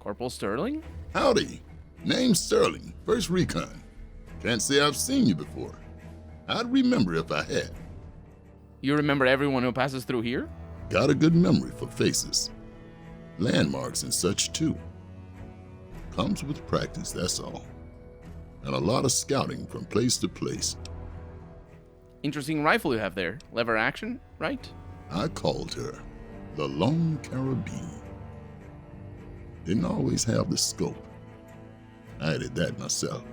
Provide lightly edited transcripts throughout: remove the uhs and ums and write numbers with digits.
Corporal Sterling? Howdy. Name's Sterling, 1st Recon. Can't say I've seen you before. I'd remember if I had. You remember everyone who passes through here? Got a good memory for faces. Landmarks and such, too. Comes with practice, that's all. And a lot of scouting from place to place. Interesting rifle you have there. Lever action, right? I called her the Lone Carabine. Didn't always have the scope. I added that myself.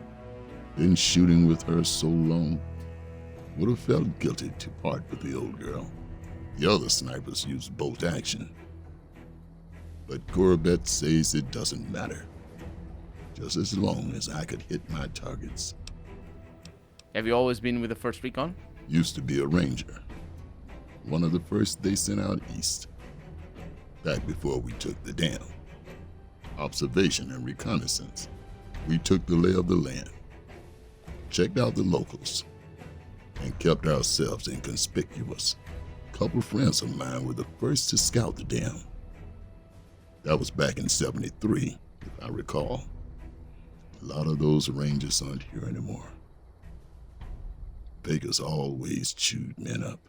Been shooting with her so long. Would have felt guilty to part with the old girl. The other snipers used bolt action. But Gorobet says it doesn't matter. Just as long as I could hit my targets. Have you always been with the 1st Recon? Used to be a ranger. One of the first they sent out east. Back before we took the dam. Observation and reconnaissance. We took the lay of the land. Checked out the locals. And kept ourselves inconspicuous. Couple friends of mine were the first to scout the dam. That was back in '73, if I recall. A lot of those rangers aren't here anymore. Baker's always chewed men up.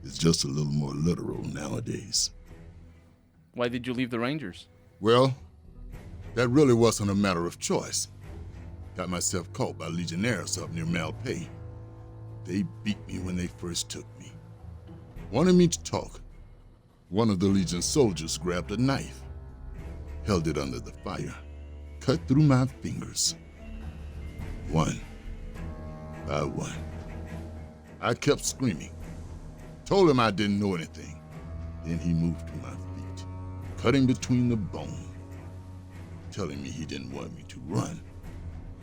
It's just a little more literal nowadays. Why did you leave the Rangers? Well, that really wasn't a matter of choice. Got myself caught by Legionnaires up near Malpais. They beat me when they first took me. Wanted me to talk. One of the Legion soldiers grabbed a knife, held it under the fire, cut through my fingers. One by one. I kept screaming. Told him I didn't know anything. Then he moved to my feet, cutting between the bone, telling me he didn't want me to run.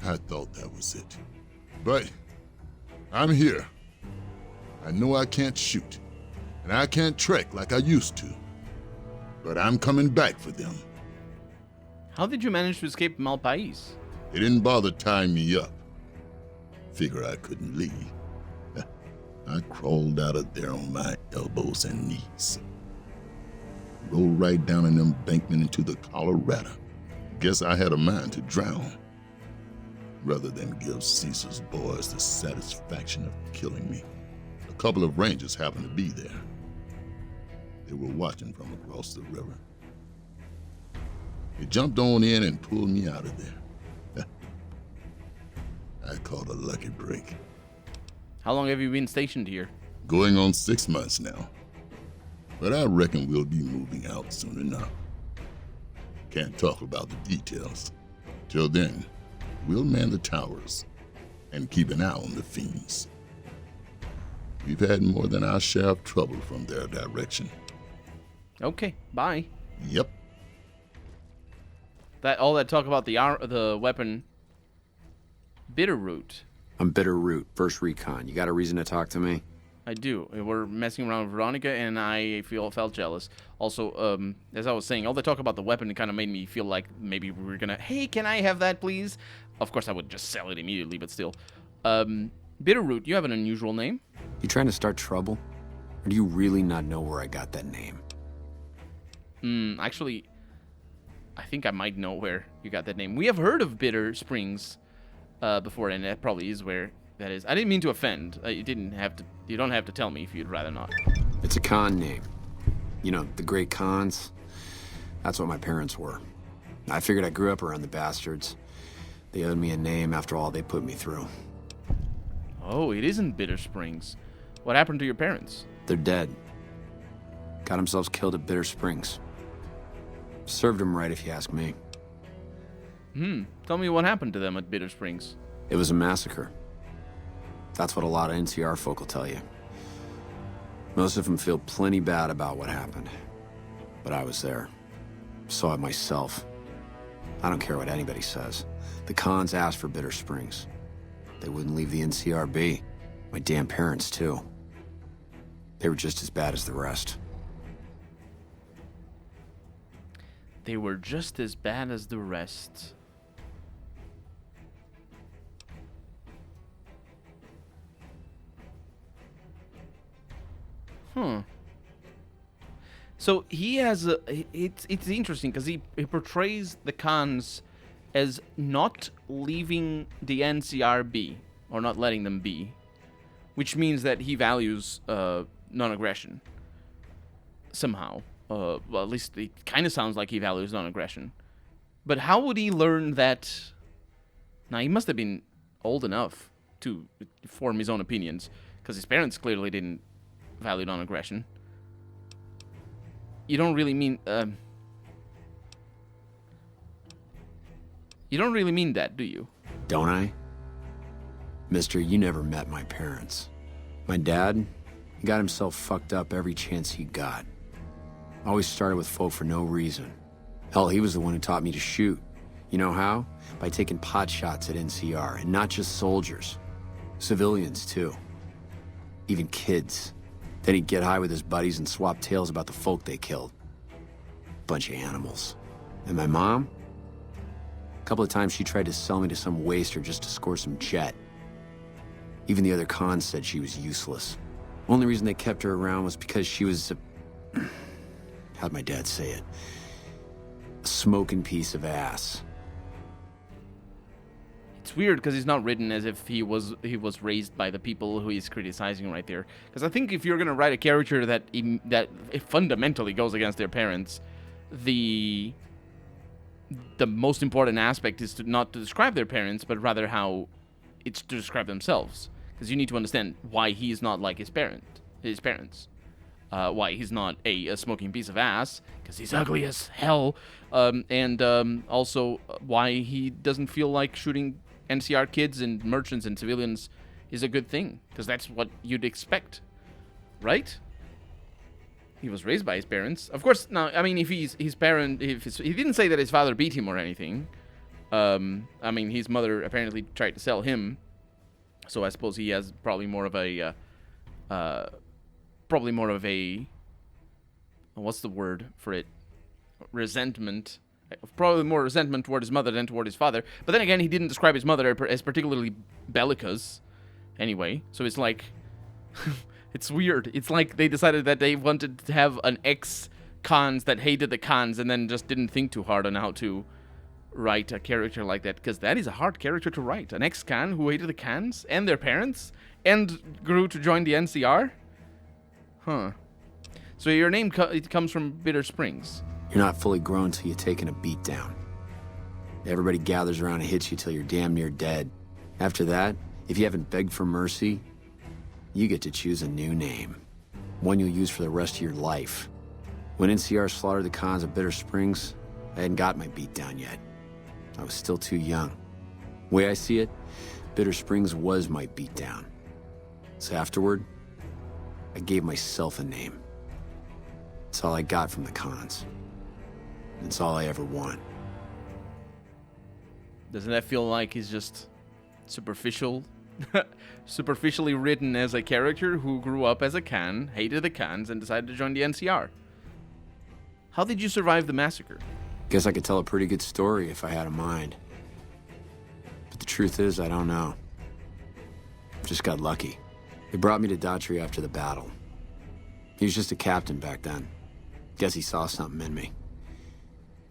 I thought that was it. But I'm here. I know I can't shoot, and I can't trek like I used to. But I'm coming back for them. How did you manage to escape Malpais? They didn't bother tying me up. Figure I couldn't leave. I crawled out of there on my elbows and knees. Rolled right down an embankment into the Colorado. Guess I had a mind to drown, rather than give Caesar's boys the satisfaction of killing me. A couple of rangers happened to be there. They were watching from across the river. They jumped on in and pulled me out of there. I caught a lucky break. How long have you been stationed here? Going on 6 months now. But I reckon we'll be moving out soon enough. Can't talk about the details. Till then, we'll man the towers and keep an eye on the fiends. We've had more than our share of trouble from their direction. Okay, bye. Yep. All that talk about the weapon, Bitterroot. I'm Bitterroot, 1st Recon. You got a reason to talk to me? I do. We're messing around with Veronica, and I felt jealous. Also, as I was saying, all the talk about the weapon kind of made me feel like maybe we were gonna, hey, can I have that, please? Of course, I would just sell it immediately, but still. Bitterroot, you have an unusual name. You trying to start trouble? Or do you really not know where I got that name? Actually, I think I might know where you got that name. We have heard of Bitter Springs before, and that probably is where that is. I didn't mean to offend. You don't have to tell me if you'd rather not. It's a con name. You know, the great cons. That's what my parents were. I figured I grew up around the bastards. They owed me a name after all they put me through. Oh, it isn't Bitter Springs. What happened to your parents? They're dead. Got themselves killed at Bitter Springs. Served them right, if you ask me. Tell me what happened to them at Bitter Springs. It was a massacre. That's what a lot of NCR folk will tell you. Most of them feel plenty bad about what happened. But I was there. Saw it myself. I don't care what anybody says. The cons asked for Bitter Springs. They wouldn't leave the NCR be. My damn parents, too. They were just as bad as the rest. They were just as bad as the rest. So he has a. It's interesting because he portrays the Khans as not leaving the NCR be, or not letting them be, which means that he values non-aggression somehow. Well, at least it kind of sounds like he values non-aggression. But how would he learn that? Now, he must have been old enough to form his own opinions, because his parents clearly didn't value non-aggression. You don't really mean... you don't really mean that, do you? Don't I? Mister, you never met my parents. My dad, he got himself fucked up every chance he got. Always started with folk for no reason. Hell, he was the one who taught me to shoot. You know how? By taking pot shots at NCR, and not just soldiers. Civilians, too. Even kids. Then he'd get high with his buddies and swap tales about the folk they killed. Bunch of animals. And my mom? A couple of times she tried to sell me to some waster just to score some jet. Even the other Khans said she was useless. Only reason they kept her around was because she was a... how'd my dad say it? A smoking piece of ass. It's weird because he's not written as if he was raised by the people who he's criticizing right there. Because I think if you're gonna write a character that fundamentally goes against their parents, the most important aspect is not to describe their parents, but rather how it's to describe themselves. Because you need to understand why he's not like his parents. Why he's not a smoking piece of ass, because he's ugly as hell, and also why he doesn't feel like shooting NCR kids and merchants and civilians is a good thing, because that's what you'd expect, right? He was raised by his parents, of course. Now, I mean, if he didn't say that his father beat him or anything. I mean, his mother apparently tried to sell him, so I suppose he has probably more of a what's the word for it? Resentment. Probably more resentment toward his mother than toward his father. But then again, he didn't describe his mother as particularly bellicose. Anyway, so it's like... it's weird. It's like they decided that they wanted to have an ex-Khans that hated the Khans and then just didn't think too hard on how to write a character like that. Because that is a hard character to write. An ex-Khan who hated the Khans and their parents and grew to join the NCR? Huh. So your name it comes from Bitter Springs. You're not fully grown till you've taken a beat down. Everybody gathers around and hits you till you're damn near dead. After that, if you haven't begged for mercy, you get to choose a new name. One you'll use for the rest of your life. When NCR slaughtered the Khans of Bitter Springs, I hadn't got my beat down yet. I was still too young. The way I see it, Bitter Springs was my beat down. So afterward, I gave myself a name. It's all I got from the Khans. It's all I ever want. Doesn't that feel like he's just superficially written as a character who grew up as a Khan, hated the Khans, and decided to join the NCR? How did you survive the massacre? Guess I could tell a pretty good story if I had a mind. But the truth is, I don't know. Just got lucky. They brought me to Daughtry after the battle. He was just a captain back then. Guess he saw something in me.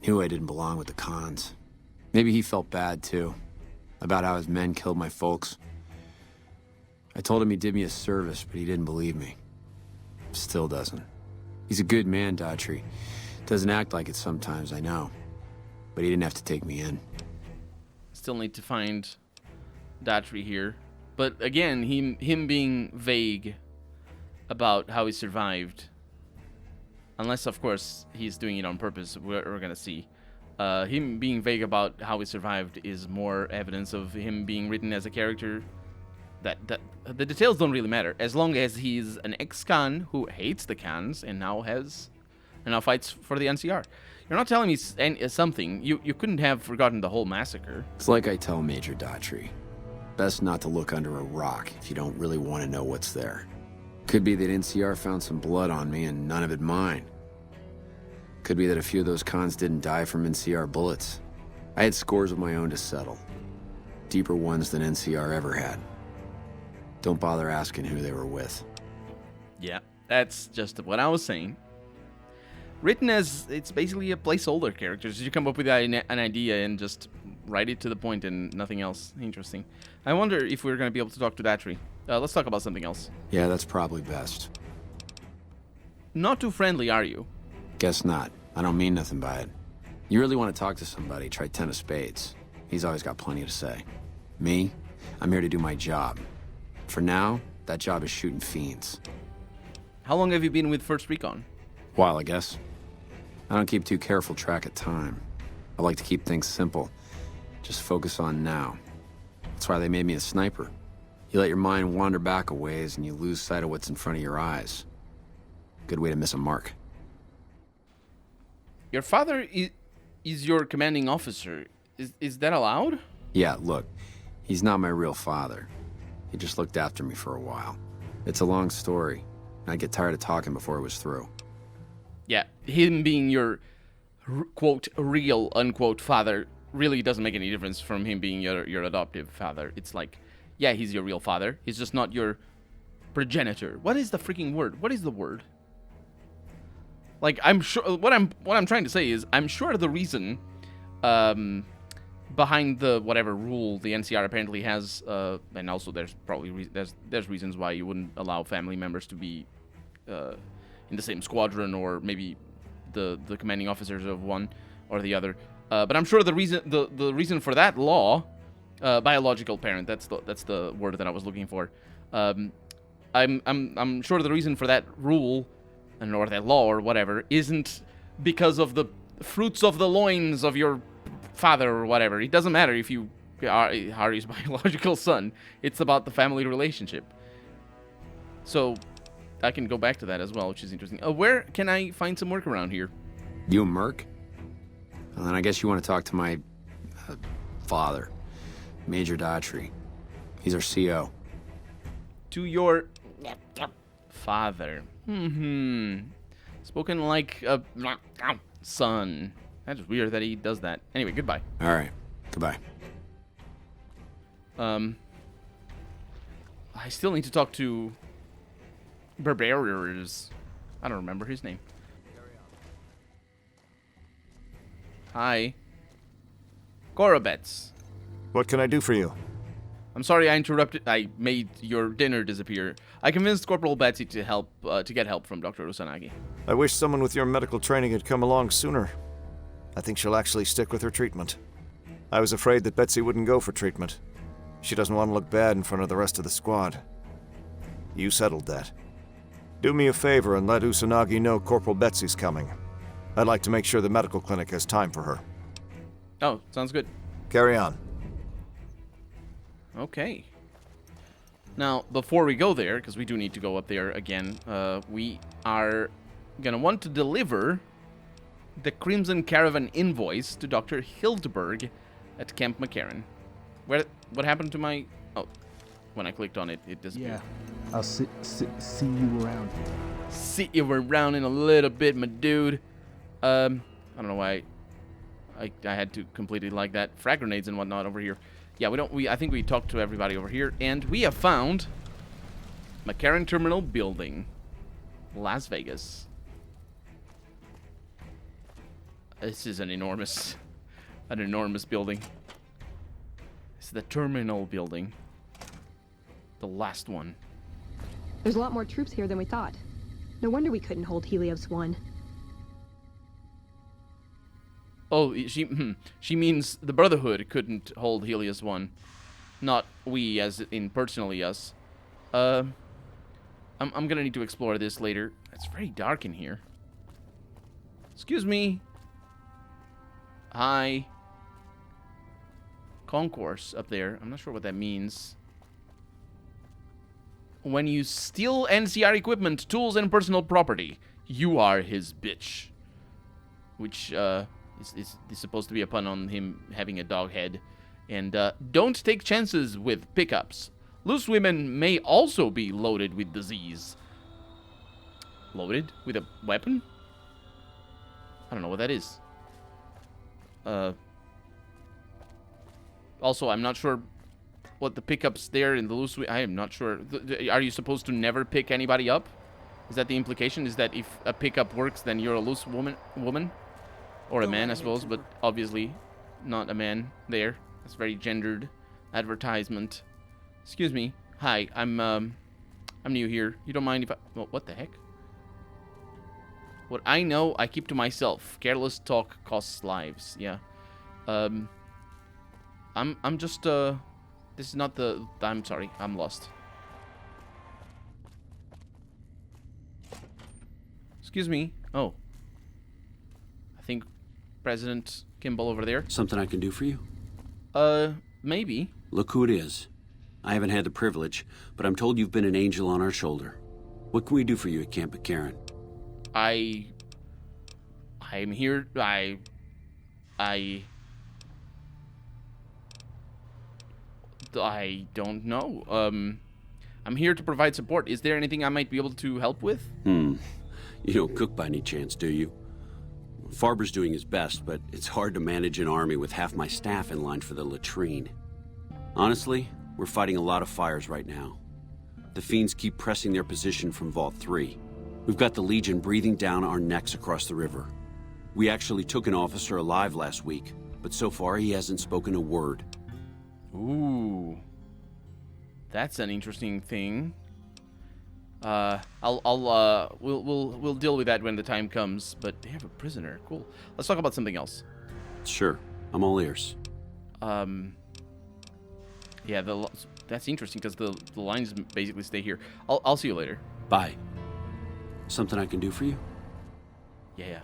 Knew I didn't belong with the Khans. Maybe he felt bad, too, about how his men killed my folks. I told him he did me a service, but he didn't believe me. Still doesn't. He's a good man, Daughtry. Doesn't act like it sometimes, I know. But he didn't have to take me in. Still need to find Daughtry here. But again, him being vague about how he survived. Unless, of course, he's doing it on purpose, we're going to see. Him being vague about how he survived is more evidence of him being written as a character that the details don't really matter. As long as he's an ex-Khan who hates the Khans and now fights for the NCR. You're not telling me something. You couldn't have forgotten the whole massacre. It's like I tell Major Daughtry. Best not to look under a rock if you don't really want to know what's there. Could be that NCR found some blood on me and none of it mine. Could be that a few of those Khans didn't die from NCR bullets. I had scores of my own to settle. Deeper ones than NCR ever had. Don't bother asking who they were with. Yeah, that's just what I was saying. written as it's basically a placeholder character. So you come up with an idea and just write it to the point and nothing else. Interesting. I wonder if we're going to be able to talk to that tree. Let's talk about something else. Yeah, that's probably best. Not too friendly, are you? Guess not. I don't mean nothing by it. You really want to talk to somebody, try 10 of spades. He's always got plenty to say. Me? I'm here to do my job. For now, that job is shooting fiends. How long have you been with First Recon? While, I guess. I don't keep too careful track of time. I like to keep things simple. Just focus on now. That's why they made me a sniper. You let your mind wander back a ways and you lose sight of what's in front of your eyes. Good way to miss a mark. Your father is your commanding officer. Is that allowed? Yeah, look. He's not my real father. He just looked after me for a while. It's a long story. I'd get tired of talking before it was through. Yeah, him being your, quote, real, unquote, father really doesn't make any difference from him being your adoptive father. It's like, yeah, he's your real father. He's just not your progenitor. What is the freaking word? What is the word? Like, I'm sure, what I'm trying to say is, I'm sure the reason, behind the whatever rule the NCR apparently has, and also there's probably there's reasons why you wouldn't allow family members to be in the same squadron, or maybe the commanding officers of one or the other. But I'm sure the reason for that law, biological parent, that's the word that I was looking for. I'm sure the reason for that rule, or that law or whatever, isn't because of the fruits of the loins of your father or whatever. It doesn't matter if you are Harry's biological son. It's about the family relationship. So I can go back to that as well, which is interesting. Where can I find some work around here? You and Merc? Well, then I guess you want to talk to my father, Major Daughtry. He's our CO. To your father. Spoken like a son. That's weird that he does that. Anyway, goodbye. All right. Goodbye. I still need to talk to Barbarians. I don't remember his name. Hi. Gorobets. What can I do for you? I'm sorry I interrupted. I made your dinner disappear. I convinced Corporal Betsy to get help from Dr. Usanagi. I wish someone with your medical training had come along sooner. I think she'll actually stick with her treatment. I was afraid that Betsy wouldn't go for treatment. She doesn't want to look bad in front of the rest of the squad. You settled that. Do me a favor and let Usanagi know Corporal Betsy's coming. I'd like to make sure the medical clinic has time for her. Oh, sounds good. Carry on. Okay. Now, before we go there, because we do need to go up there again, we are going to want to deliver the Crimson Caravan invoice to Dr. Hildberg at Camp McCarran. What happened to my... Oh, when I clicked on it, it disappeared. Yeah, I'll see you around. See you around in a little bit, my dude. I don't know why I had to complete it like that. Frag grenades and whatnot over here. Yeah, I think we talked to everybody over here, and we have found McCarran Terminal Building, Las Vegas. This is an enormous building. It's the terminal building. The last one. There's a lot more troops here than we thought. No wonder we couldn't hold Helios 1. Oh, she means the Brotherhood couldn't hold Helios 1. Not we, as in personally us. I'm gonna need to explore this later. It's very dark in here. Excuse me. Hi. Concourse up there. I'm not sure what that means. When you steal NCR equipment, tools, and personal property, you are his bitch. Which, is supposed to be a pun on him having a dog head. And, don't take chances with pickups. Loose women may also be loaded with disease. Loaded with a weapon? I don't know what that is. Also, I'm not sure what the pickups there in the loose... I am not sure. Are you supposed to never pick anybody up? Is that the implication? Is that if a pickup works, then you're a loose woman? Or a man, I suppose, but obviously not a man there. That's very gendered advertisement. Excuse me. Hi, I'm new here. You don't mind if I... Well, what the heck? What I know, I keep to myself. Careless talk costs lives. Yeah. I'm just, this is not the... I'm sorry. I'm lost. Excuse me. Oh. I think President Kimball over there. Something I can do for you? Maybe. Look who it is. I haven't had the privilege, but I'm told you've been an angel on our shoulder. What can we do for you at Camp McCarran? I'm here. I don't know. I'm here to provide support. Is there anything I might be able to help with? You don't cook by any chance, do you? Farber's doing his best, but it's hard to manage an army with half my staff in line for the latrine. Honestly, we're fighting a lot of fires right now. The fiends keep pressing their position from Vault 3. We've got the Legion breathing down our necks across the river. We actually took an officer alive last week, but so far he hasn't spoken a word. Ooh. That's an interesting thing. We'll deal with that when the time comes, but they have a prisoner. Cool. Let's talk about something else. Sure. I'm all ears. Yeah, that's interesting because the lines basically stay here. I'll see you later. Bye. Something I can do for you? Yeah.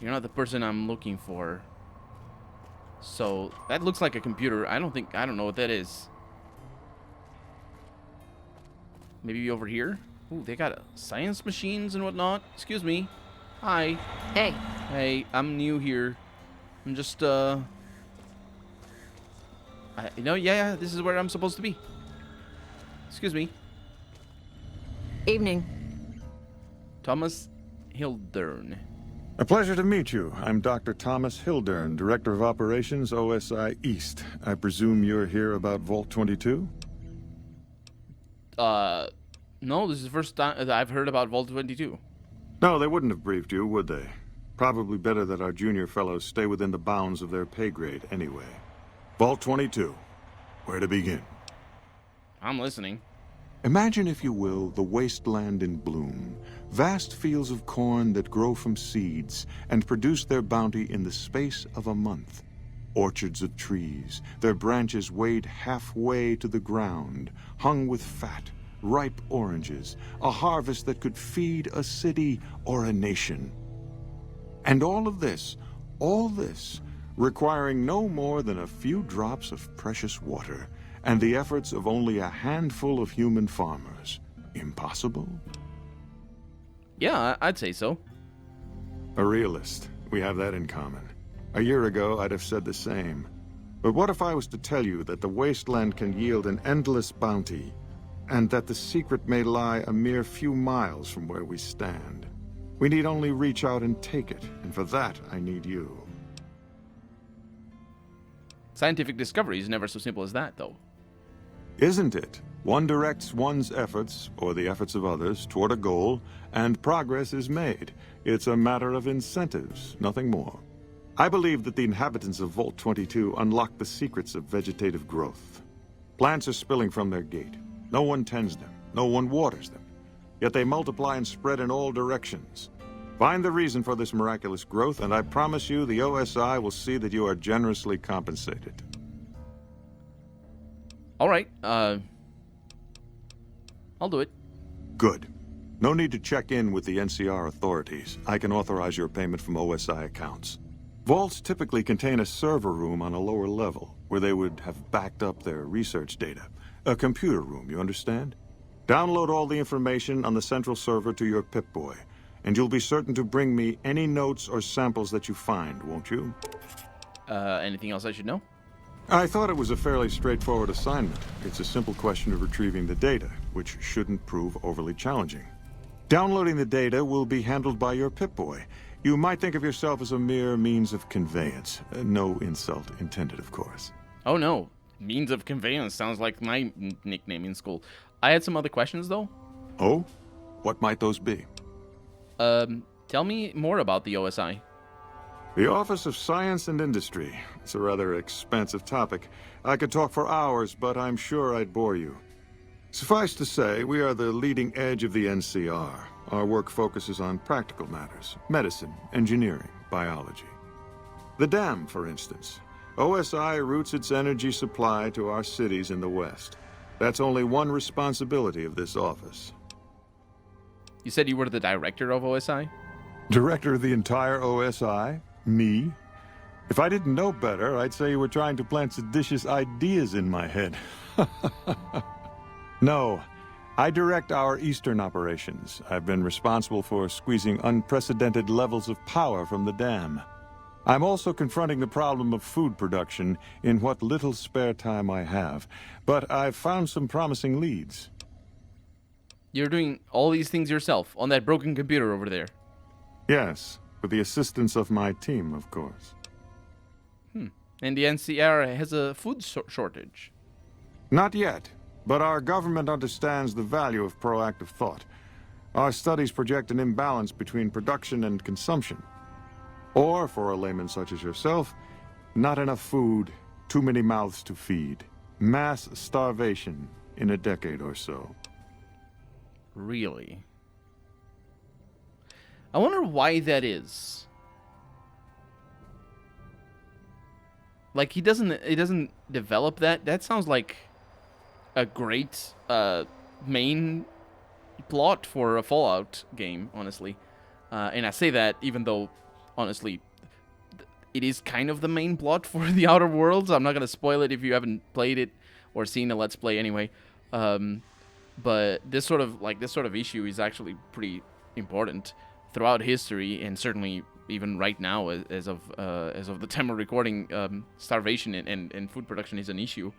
You're not the person I'm looking for. So, that looks like a computer. I don't know what that is. Maybe over here? Ooh, they got science machines and whatnot. Excuse me. Hi. Hey. Hey, I'm new here. I'm just, yeah, this is where I'm supposed to be. Excuse me. Evening. Thomas Hildern. A pleasure to meet you. I'm Dr. Thomas Hildern, Director of Operations, OSI East. I presume you're here about Vault 22? No, this is the first time that I've heard about Vault 22. No, they wouldn't have briefed you, would they? Probably better that our junior fellows stay within the bounds of their pay grade anyway. Vault 22. Where to begin? I'm listening. Imagine, if you will, the wasteland in bloom. Vast fields of corn that grow from seeds and produce their bounty in the space of a month. Orchards of trees, their branches weighed halfway to the ground, hung with fat, ripe oranges, a harvest that could feed a city or a nation. And all this, requiring no more than a few drops of precious water, and the efforts of only a handful of human farmers. Impossible? Yeah, I'd say so. A realist. We have that in common. A year ago, I'd have said the same. But what if I was to tell you that the wasteland can yield an endless bounty, and that the secret may lie a mere few miles from where we stand? We need only reach out and take it, and for that, I need you. Scientific discovery is never so simple as that, though. Isn't it? One directs one's efforts, or the efforts of others, toward a goal, and progress is made. It's a matter of incentives, nothing more. I believe that the inhabitants of Vault 22 unlock the secrets of vegetative growth. Plants are spilling from their gate. No one tends them. No one waters them. Yet they multiply and spread in all directions. Find the reason for this miraculous growth, and I promise you the OSI will see that you are generously compensated. All right, I'll do it. Good. No need to check in with the NCR authorities. I can authorize your payment from OSI accounts. Vaults typically contain a server room on a lower level, where they would have backed up their research data. A computer room, you understand? Download all the information on the central server to your Pip-Boy, and you'll be certain to bring me any notes or samples that you find, won't you? Anything else I should know? I thought it was a fairly straightforward assignment. It's a simple question of retrieving the data, which shouldn't prove overly challenging. Downloading the data will be handled by your Pip-Boy. You might think of yourself as a mere means of conveyance. No insult intended, of course. Oh no, means of conveyance sounds like my nickname in school. I had some other questions, though. Oh? What might those be? Tell me more about the OSI. The Office of Science and Industry. It's a rather expansive topic. I could talk for hours, but I'm sure I'd bore you. Suffice to say, we are the leading edge of the NCR. Our work focuses on practical matters: medicine, engineering, biology. The dam, for instance. OSI routes its energy supply to our cities in the West. That's only one responsibility of this office. You said you were the director of OSI? Director of the entire OSI? Me? If I didn't know better, I'd say you were trying to plant seditious ideas in my head. No, I direct our eastern operations. I've been responsible for squeezing unprecedented levels of power from the dam. I'm also confronting the problem of food production in what little spare time I have, but I've found some promising leads. You're doing all these things yourself, on that broken computer over there? Yes, with the assistance of my team, of course. And the NCR has a food shortage? Not yet, but our government understands the value of proactive thought. Our studies project an imbalance between production and consumption. Or, for a layman such as yourself, not enough food, too many mouths to feed. Mass starvation in a decade or so. Really? I wonder why that is. Like, he doesn't develop that. That sounds like a great main plot for a Fallout game, honestly. And I say that even though, honestly, it is kind of the main plot for the Outer Worlds. I'm not gonna spoil it if you haven't played it or seen a Let's Play anyway. But this sort of issue is actually pretty important throughout history, and certainly even right now, as of the time of recording, starvation and food production is an issue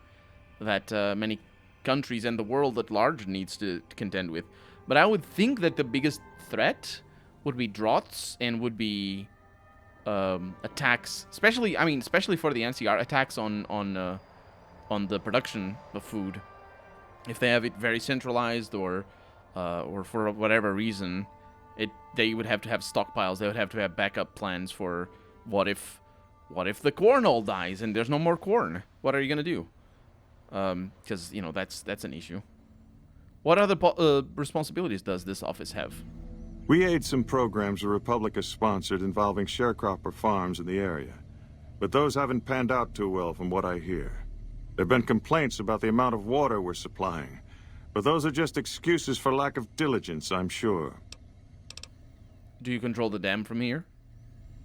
that many countries and the world at large needs to contend with. But I would think that the biggest threat would be droughts and would be attacks, especially for the NCR, attacks on the production of food. If they have it very centralized, or for whatever reason, they would have to have stockpiles. They would have to have backup plans for what if the corn all dies and there's no more corn? What are you gonna do? Because that's an issue. What other responsibilities does this office have? We aid some programs the Republic has sponsored involving sharecropper farms in the area. But those haven't panned out too well from what I hear. There have been complaints about the amount of water we're supplying. But those are just excuses for lack of diligence, I'm sure. Do you control the dam from here?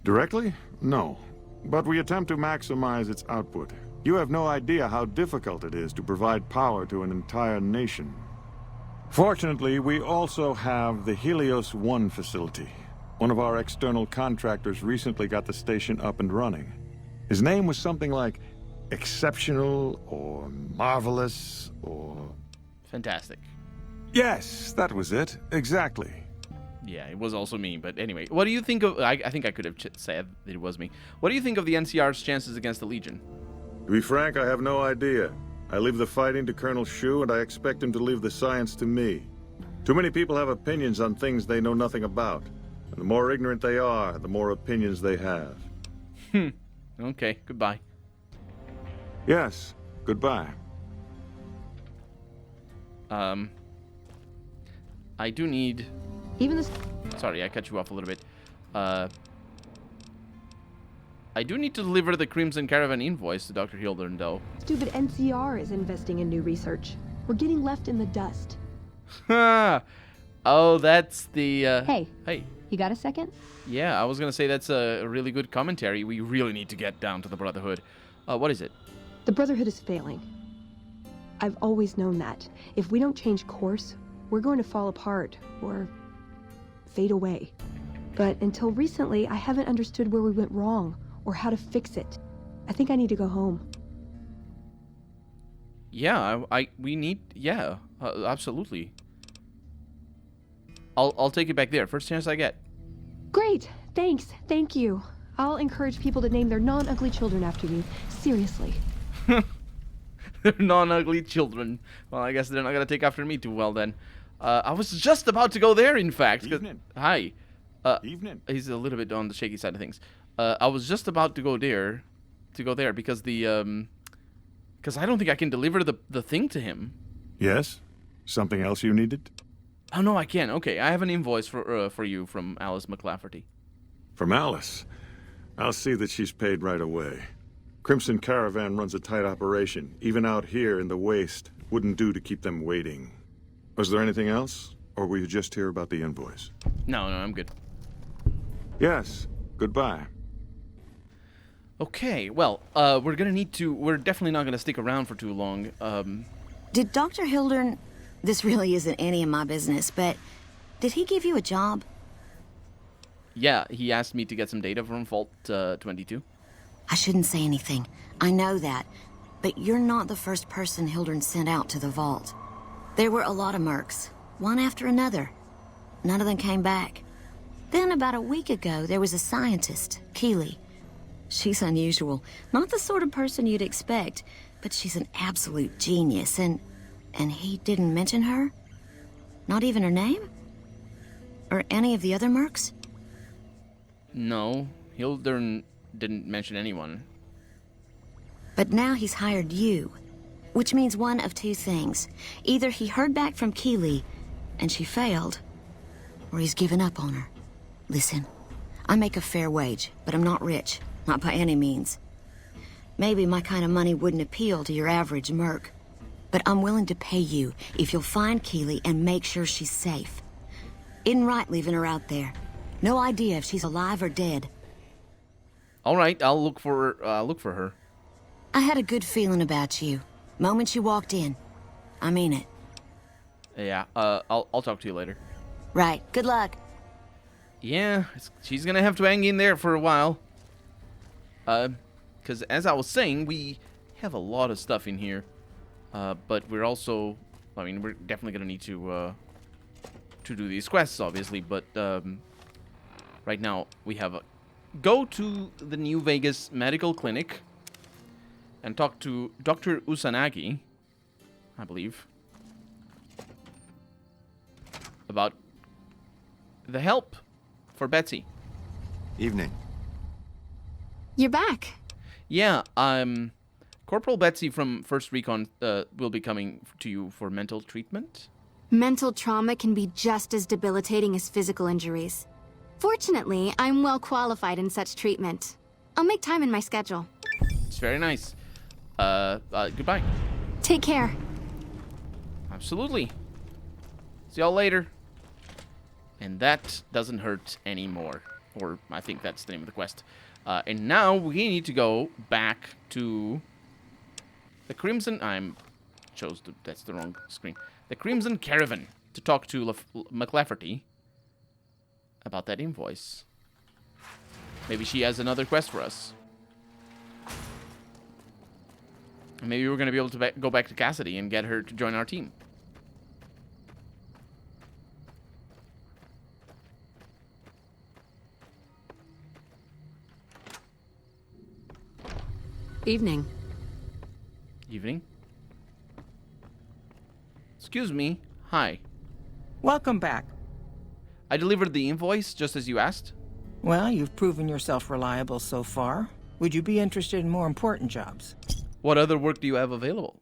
Directly? No. But we attempt to maximize its output. You have no idea how difficult it is to provide power to an entire nation. Fortunately, we also have the Helios 1 facility. One of our external contractors recently got the station up and running. His name was something like exceptional, or marvelous, or... Fantastic. Yes, that was it. Exactly. Yeah, it was also me, but anyway. What do you think of... I think I could have said that it was me. What do you think of the NCR's chances against the Legion? To be frank, I have no idea. I leave the fighting to Colonel Shu, and I expect him to leave the science to me. Too many people have opinions on things they know nothing about. And the more ignorant they are, the more opinions they have. Okay, goodbye. Yes, goodbye. I do need... Even this... Sorry, I cut you off a little bit. I do need to deliver the Crimson Caravan invoice to Dr. Hildern, though. stupid NCR is investing in new research. We're getting left in the dust. Oh, that's the... Hey. Hey. You got a second? Yeah, I was gonna say that's a really good commentary. We really need to get down to the Brotherhood. What is it? The Brotherhood is failing. I've always known that. If we don't change course, we're going to fall apart, or fade away. But until recently, I haven't understood where we went wrong, or how to fix it. I think I need to go home. Yeah, we need... Yeah, absolutely. I'll take it back there, first chance I get. Great, thanks, thank you. I'll encourage people to name their non-ugly children after you. Seriously. They're non-ugly children. Well, I guess they're not gonna take after me too well then. I was just about to go there, in fact. Evening. Hi. Evening. He's a little bit on the shaky side of things. I was just about to go there, because because I don't think I can deliver the thing to him. Yes? Something else you needed? Oh no, I can. Okay, I have an invoice for you from Alice McClafferty. From Alice. I'll see that she's paid right away. Crimson Caravan runs a tight operation. Even out here in the waste, wouldn't do to keep them waiting. Was there anything else? Or were you just here about the invoice? No, I'm good. Yes. Goodbye. Okay, well, we're definitely not gonna stick around for too long. Did Dr. Hildern... This really isn't any of my business, but... Did he give you a job? Yeah, he asked me to get some data from Vault 22. I shouldn't say anything. I know that. But you're not the first person Hildern sent out to the vault. There were a lot of mercs, one after another. None of them came back. Then about a week ago, there was a scientist, Keeley. She's unusual. Not the sort of person you'd expect, but she's an absolute genius, and he didn't mention her? Not even her name? Or any of the other mercs? No, Hildern didn't mention anyone. But now he's hired you, which means one of two things. Either he heard back from Keeley, and she failed, or he's given up on her. Listen, I make a fair wage, but I'm not rich, not by any means. Maybe my kind of money wouldn't appeal to your average merc, but I'm willing to pay you if you'll find Keeley and make sure she's safe. Isn't right leaving her out there. No idea if she's alive or dead. All right, I'll look for her. I had a good feeling about you. Moment you walked in. I mean it. Yeah, I'll talk to you later. Right. Good luck. Yeah, she's gonna have to hang in there for a while. Because as I was saying, we have a lot of stuff in here. But we're also, I mean, we're definitely gonna need to do these quests, obviously. But right now we have go to the New Vegas Medical Clinic and talk to Dr. Usanagi, I believe, about the help for Betsy. Evening. You're back. Yeah, Corporal Betsy from 1st Recon will be coming to you for mental treatment. Mental trauma can be just as debilitating as physical injuries. Fortunately, I'm well qualified in such treatment. I'll make time in my schedule. It's very nice. Goodbye. Take care. Absolutely. See y'all later. And that doesn't hurt anymore. Or I think that's the name of the quest. And now we need to go back to the Crimson... that's the wrong screen. The Crimson Caravan to talk to McClafferty about that invoice. Maybe she has another quest for us. Maybe we're going to be able to go back to Cassidy and get her to join our team. Evening. Evening. Excuse me. Hi. Welcome back. I delivered the invoice just as you asked. Well, you've proven yourself reliable so far. Would you be interested in more important jobs? What other work do you have available?